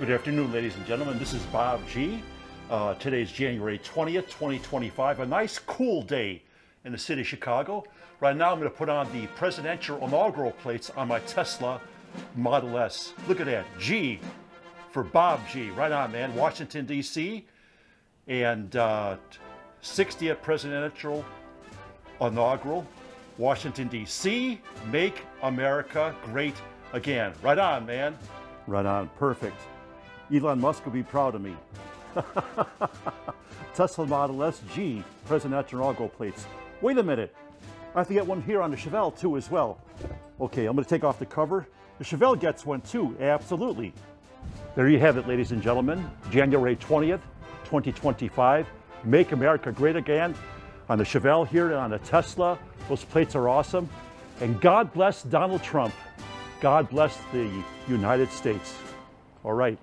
Good afternoon, ladies and gentlemen. This is Bob G. Today's January 20th, 2025. A nice cool day in the city of Chicago. Right now I'm going to put on the presidential inaugural plates on my Tesla Model S. Look at that. G for Bob G. Right on, man. Washington, D.C. and 60th presidential inaugural. Washington, D.C. Make America great again. Right on, man. Right on. Perfect. Elon Musk will be proud of me. Tesla Model S G presidential inaugural plates. Wait a minute. I have to get one here on the Chevelle too as well. Okay, I'm going to take off the cover. The Chevelle gets one too, absolutely. There you have it, ladies and gentlemen. January 20th, 2025. Make America great again on the Chevelle here and on the Tesla. Those plates are awesome. And God bless Donald Trump. God bless the United States. All right.